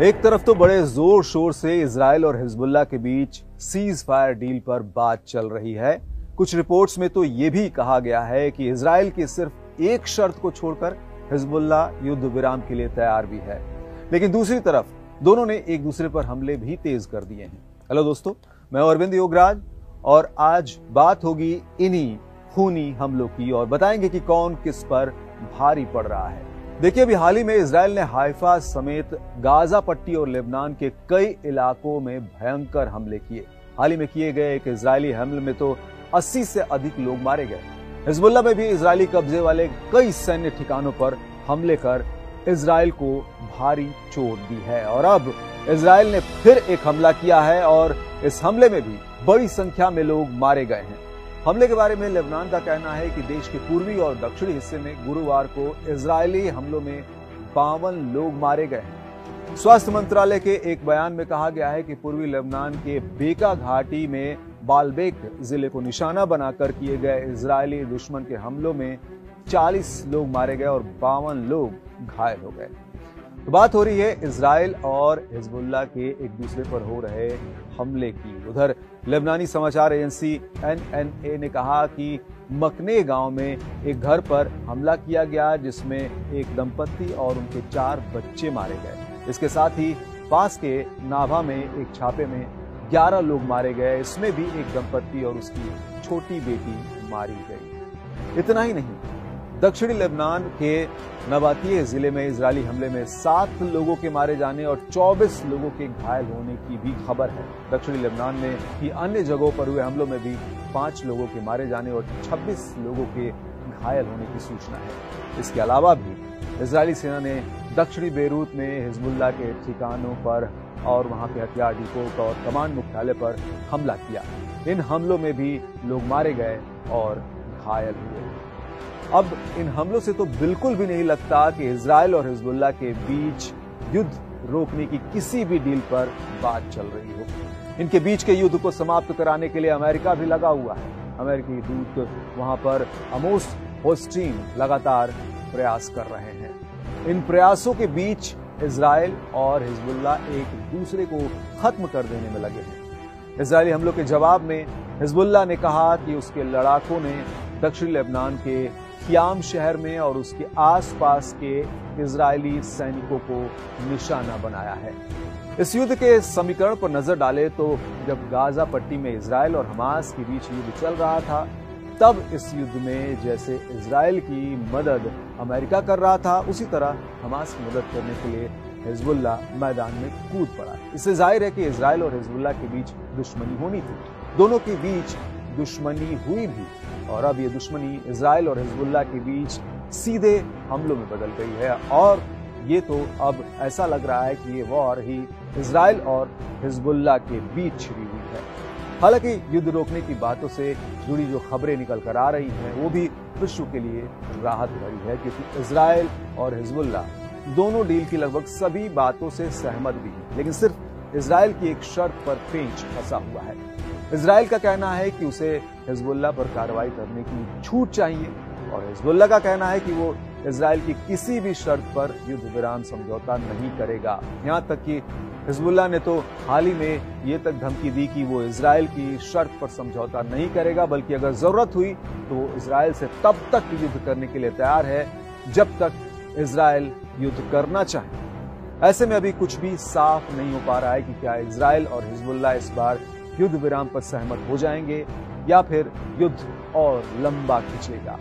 एक तरफ तो बड़े जोर शोर से इजराइल और हिजबुल्लाह के बीच सीज फायर डील पर बात चल रही है। कुछ रिपोर्ट्स में तो यह भी कहा गया है कि इजराइल की सिर्फ एक शर्त को छोड़कर हिजबुल्लाह युद्ध विराम के लिए तैयार भी है, लेकिन दूसरी तरफ दोनों ने एक दूसरे पर हमले भी तेज कर दिए हैं। हेलो दोस्तों, मैं अरविंद योगराज और आज बात होगी इन्हीं खूनी हमलों की और बताएंगे कि कौन किस पर भारी पड़ रहा है। देखिए, अभी हाल ही में इजराइल ने हाइफा समेत गाजा पट्टी और लेबनान के कई इलाकों में भयंकर हमले किए। हाल ही में किए गए एक इजरायली हमले में तो 80 से अधिक लोग मारे गए। हिजबुल्लाह में भी इजरायली कब्जे वाले कई सैन्य ठिकानों पर हमले कर इजराइल को भारी चोट दी है और अब इजराइल ने फिर एक हमला किया है और इस हमले में भी बड़ी संख्या में लोग मारे गए हैं। हमले के बारे में लेबनान का कहना है कि देश के पूर्वी और दक्षिणी हिस्से में गुरुवार को इजरायली हमलों में 52 लोग मारे गए हैं। स्वास्थ्य मंत्रालय के एक बयान में कहा गया है कि पूर्वी लेबनान के बेका घाटी में बालबेक जिले को निशाना बनाकर किए गए इजरायली दुश्मन के हमलों में 40 लोग मारे गए और 52 लोग घायल हो गए। तो बात हो रही है इजराइल और हिजबुल्लाह के एक दूसरे पर हो रहे हमले की। उधर लेबनानी समाचार एजेंसी NNA ने कहा कि मकने गांव में एक घर पर हमला किया गया जिसमें एक दंपत्ति और उनके 4 बच्चे मारे गए। इसके साथ ही पास के नाभा में एक छापे में 11 लोग मारे गए। इसमें भी एक दंपत्ति और उसकी छोटी बेटी मारी गई। इतना ही नहीं, दक्षिणी लेबनान के नबातिये जिले में इजरायली हमले में 7 लोगों के मारे जाने और 24 लोगों के घायल होने की भी खबर है। दक्षिणी लेबनान में ही अन्य जगहों पर हुए हमलों में भी 5 लोगों के मारे जाने और 26 लोगों के घायल होने की सूचना है। इसके अलावा भी इजरायली सेना ने दक्षिणी बेरूत में हिजबुल्लाह के ठिकानों पर और वहां के हथियार डिपो और कमांड मुख्यालय पर हमला किया। इन हमलों में भी लोग मारे गए और घायल हुए। अब इन हमलों से तो बिल्कुल भी नहीं लगता कि इजराइल और हिजबुल्लाह के बीच युद्ध रोकने की किसी भी डील पर बात चल रही हो। इनके बीच के युद्ध को समाप्त कराने के लिए अमेरिका भी लगा हुआ है। अमेरिकी दूत वहां पर अमोस होस्टीन लगातार प्रयास कर रहे हैं। इन प्रयासों के बीच इजराइल और हिजबुल्लाह एक दूसरे को खत्म कर देने में लगे हैं। इजरायली हमलों के जवाब में हिजबुल्लाह ने कहा कि उसके लड़ाकों ने दक्षिणी लेबनान के खियाम शहर में और उसके आसपास के इजरायली सैनिकों को निशाना बनाया है। इस युद्ध के समीकरण पर नजर डाले तो जब गाजा पट्टी में इजराइल और हमास के बीच युद्ध चल रहा था, तब इस युद्ध में जैसे इजराइल की मदद अमेरिका कर रहा था, उसी तरह हमास की मदद करने के लिए हिजबुल्लाह मैदान में कूद पड़ा। इससे जाहिर है कि इजराइल और हिजबुल्लाह के बीच दुश्मनी होनी थी। दोनों के बीच दुश्मनी हुई भी और अब ये दुश्मनी इजराइल और हिजबुल्लाह के बीच सीधे हमलों में बदल गई है और ये तो अब ऐसा लग रहा है कि ये वॉर ही इजराइल और हिजबुल्लाह के बीच छिड़ी हुई है। हालांकि युद्ध रोकने की बातों से जुड़ी जो खबरें निकल कर आ रही हैं वो भी विश्व के लिए राहत भरी है, क्योंकि इजराइल और हिजबुल्लाह दोनों डील की लगभग सभी बातों से सहमत भी हैं, लेकिन सिर्फ इजराइल की एक शर्त पर पेंच फंसा हुआ है। इजराइल का कहना है कि उसे हिजबुल्लाह पर कार्रवाई करने की छूट चाहिए और हिजबुल्लाह का कहना है कि वो इजराइल की किसी भी शर्त पर युद्ध विराम समझौता नहीं करेगा। यहाँ तक कि हिजबुल्लाह ने तो हाल ही में ये तक धमकी दी कि वो इजराइल की शर्त पर समझौता नहीं करेगा, बल्कि अगर जरूरत हुई तो वो इजराइल से तब तक युद्ध करने के लिए तैयार है जब तक इजराइल युद्ध करना चाहे। ऐसे में अभी कुछ भी साफ नहीं हो पा रहा है कि क्या इजराइल और हिजबुल्लाह इस बार युद्ध विराम पर सहमत हो जाएंगे या फिर युद्ध और लंबा खिंचेगा।